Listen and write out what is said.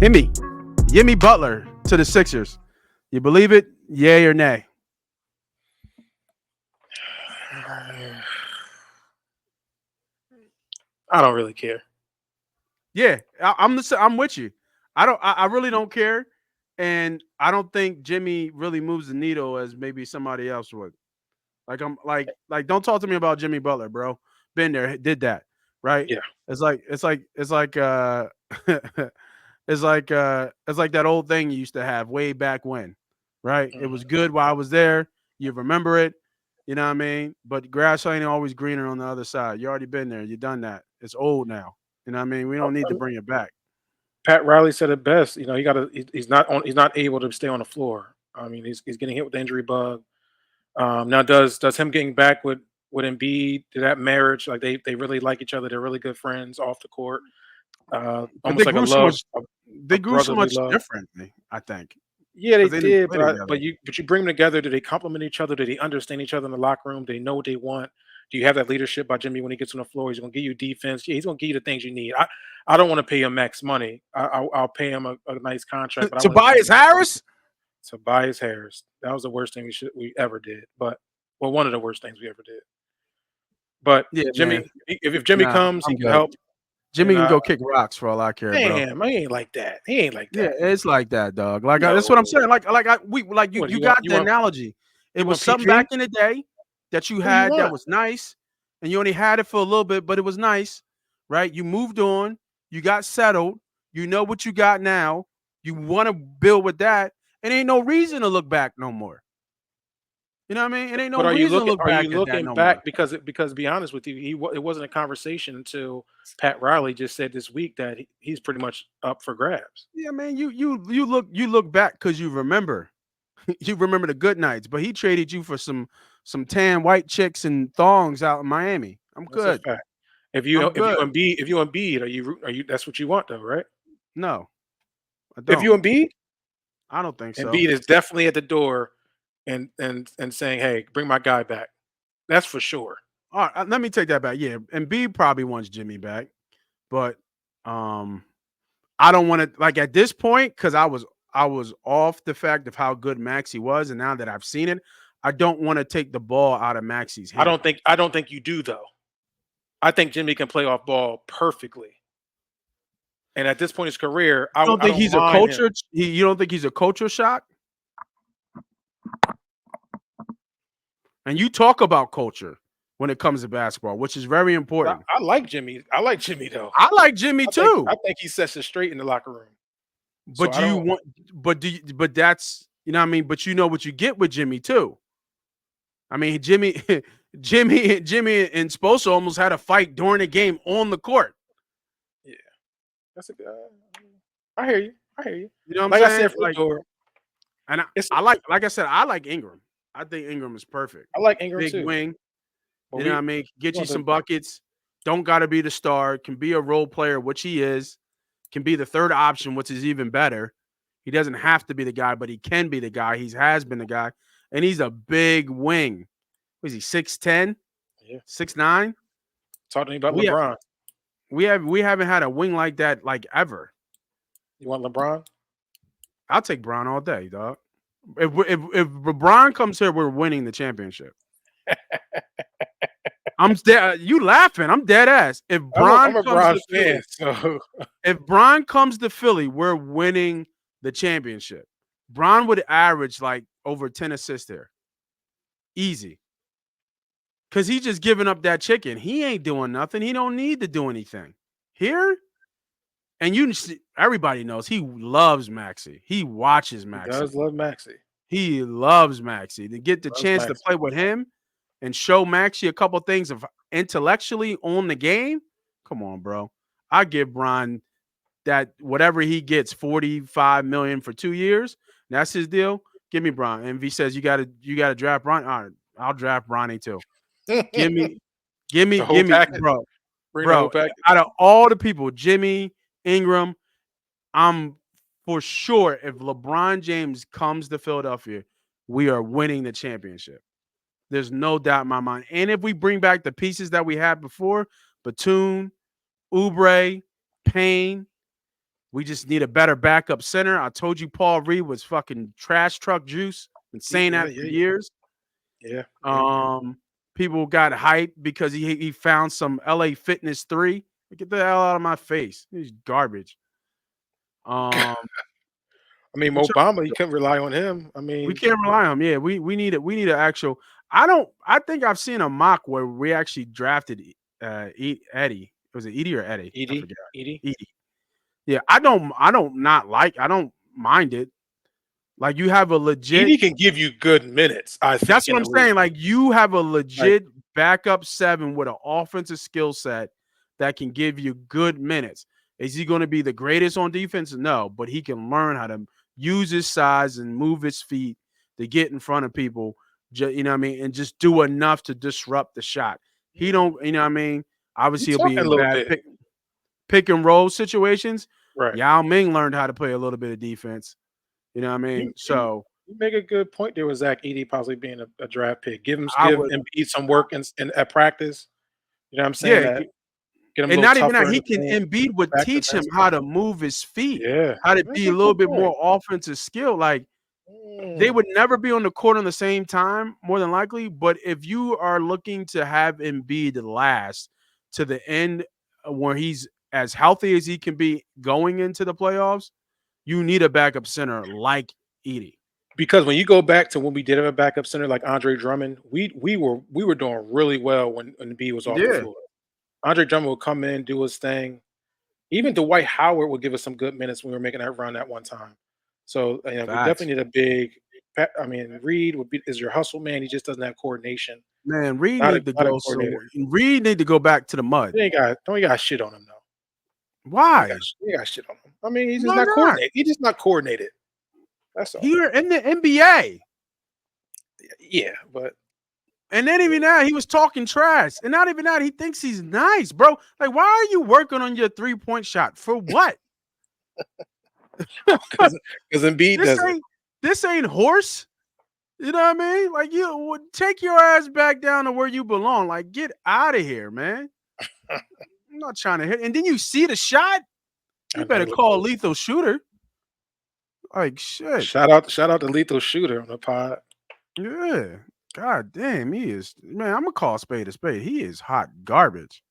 Jimmy Butler to the Sixers. You believe it? Yay or nay? I don't really care. Yeah, I'm with you. I really don't care, and I don't think Jimmy really moves the needle as maybe somebody else would. Like I'm like don't talk to me about Jimmy Butler, bro. Been there, did that, right? Yeah. It's like it's like that old thing you used to have way back when, right? It was Mhm. good while I was there. You remember it, you know what I mean? But grass ain't always greener on the other side. You already been there. You done that. It's old now. You know what I mean? We don't need to bring it back. Pat Riley said it best. You know, he's not on. He's not able to stay on the floor. I mean, he's getting hit with the injury bug. Now, does him getting back with Embiid, to that marriage, like they really like each other. They're really good friends off the court. But Almost like a love, they a grew so brotherly much love. differently, I think, Yeah, they because they didn't did, play but together. you bring them together. Do they complement each other? Do they understand each other in the locker room? Do they know what they want? Do you have that leadership by Jimmy when he gets on the floor? He's going to give you defense. Yeah, he's going to give you the things you need. I don't want to pay him max money. I'll pay him a nice contract, but I want him Tobias Harris? to buy his hairs. That was the worst thing we ever did. But well, one of the worst things we ever did. But Yeah, man. Jimmy, if Jimmy Nah, comes, he I'm can good. help. Jimmy And can go kick rocks for all I care, bro. damn, he ain't like that. He ain't like Yeah, that. it's like that, dog. Like that's what I'm No. saying. Like What you you want? got the analogy. It You was want something PP? back in the day that you Who you had that want? was nice, and you only had it for a little bit, but it was nice, right? You moved on, you got settled, you know what you got now. You want to build with that, and ain't no reason to look back no more. You know what I mean? It ain't no But reason to look are you back at that looking no more. back because to be honest with you, it wasn't a conversation until Pat Riley just said this week that he's pretty much up for grabs. Yeah, man, you look back because you remember. You remember the good nights, but he traded you for some tan white chicks and thongs out in Miami. I'm That's a good. fact. I'm good. If you Embiid, are you that's what you want though, right? No, I If don't. you Embiid, I don't think so. Embiid is definitely at the door and saying, "Hey, bring my guy back." That's for sure. All right, let me take that back. Yeah, and B probably wants Jimmy back, but um, I don't want to like at this point because I was off the fact of how good Maxi was, and now that I've seen it, I don't want to take the ball out of Maxi's hand. I don't think you do though. I think Jimmy can play off ball perfectly. And at this point in his career, You don't I think don't he's a mind him. culture? You don't think he's a culture shock? And you talk about culture when it comes to basketball, which is very But important. I like Jimmy. I like Jimmy though. I like Jimmy I too, think he sets it straight in the locker room. So but I do you don't. want? But do you? But that's you know what I mean. But you know what you get with Jimmy too. I mean, Jimmy, Jimmy and Sposa almost had a fight during the game on the court. Yeah, that's a good. I hear you. I hear you. You know what I'm Like I said saying? from the door, And it's. I like I said, I like Ingram. I think Ingram is perfect. I like Ingram Big too, wing. but You know what I we mean? Get you want to. some buckets. Don't got to be the star. Can be a role player, which he is. Can be the third option, which is even better. He doesn't have to be the guy, but he can be the guy. He has been the guy. And he's a big wing. What is he, 6'10, Yeah, 6'9"? talk to me about We have LeBron. we haven't had a wing like that like ever. You want LeBron? I'll take Bron all day, dog. If LeBron comes here, we're winning the championship. I'm dead. You laughing? I'm dead ass. I'm a Bron fan, so If Bron comes to Philly, we're winning the championship. Bron would average like over 10 assists there, easy. Cause he's just giving up that chicken. He ain't doing nothing. He don't need to do anything here. And everybody knows he loves Maxi. He watches he Maxi. does love Maxi. He loves Maxi. To get the Loves chance to Maxi. play with him and show Maxi a couple things of intellectually on the game. Come on, bro. I give Bron that whatever he gets, 45 million for 2 years. That's his deal. Give me Bron. And if he says you gotta draft Bron, all right, I'll draft Bronny too. Give me, The whole give me, package. Bring the whole bro. package. Out of all the people, Jimmy, Ingram, I'm for sure if LeBron James comes to Philadelphia, we are winning the championship. There's no doubt in my mind. And if we bring back the pieces that we had before, Batum, Oubre, Payne, We just need a better backup center. I told you Paul Reed was fucking trash truck juice. Been saying Yeah, that for yeah, years. yeah, yeah. Um, People got hyped because he found some LA Fitness 3. Get the hell out of my face. He's garbage. Um, I mean, which Obama, you couldn't rely on him. I we mean, can't rely on him. Yeah, we need an actual. I think I've seen a mock where we actually drafted Eddie. Was it Edie or Eddie? I Edie, forgot. Edie, Edie. Yeah, I don't mind it. Like you have a legit. Edie can give you good minutes. I think That's what in I'm the league. saying. Like you have a Like, legit backup 7 with an offensive skill set that can give you good minutes. Is he going to be the greatest on defense? No, but he can learn how to use his size and move his feet to get in front of people. You know what I mean, and just do enough to disrupt the shot. He don't. You know what I mean. you Obviously, he'll be talking a in little bad bit, pick and roll situations. right? Yao Ming learned how to play a little bit of defense. You know what I You mean? you So you make a good point there with Zach Edey possibly being a draft pick. I Give would, Embiid some work in at practice. You know what I'm saying? yeah. That get him a And little not even that, tougher in he the can paint, Embiid go would back to teach him how basketball. to move his feet, Yeah, how to that's be a a little good bit point. more offensive skill. Like they Mm. would never be on the court on the same time, more than likely. But if you are looking to have Embiid last to the end where he's as healthy as he can be going into the playoffs, you need a backup center like Edie. Because when you go back to when we did have a backup center like Andre Drummond, we were doing really well when B was off the Yeah, floor. Andre Drummond would come in, do his thing. Even Dwight Howard would give us some good minutes when we were making that run at one time. So we facts. definitely need a big. I mean, Reed is your hustle man. He just doesn't have coordination. Man, Reed Not a need to not a go. So coordinator. Reed need to go back to the mud. He ain't got don't you got shit on him though. Why? You got shit on him. I mean, he's just Why not not? coordinated. He's just not coordinated. That's all. Here in the NBA. Yeah, but And then even that, he was talking trash. And not even that, he thinks he's nice, bro. Like, why are you working on your 3-point shot? For what? because Embiid This doesn't. ain't this ain't horse. You know what I mean? Like, you would take your ass back down to where you belong. Like, get out of here, man. I'm not trying to hit. And then you see the shot. I You know he better looked call good. lethal shooter. Like shit. Shout out to Lethal Shooter on the pod. Yeah. God damn, he is man. I'm gonna call a spade a spade. He is hot garbage.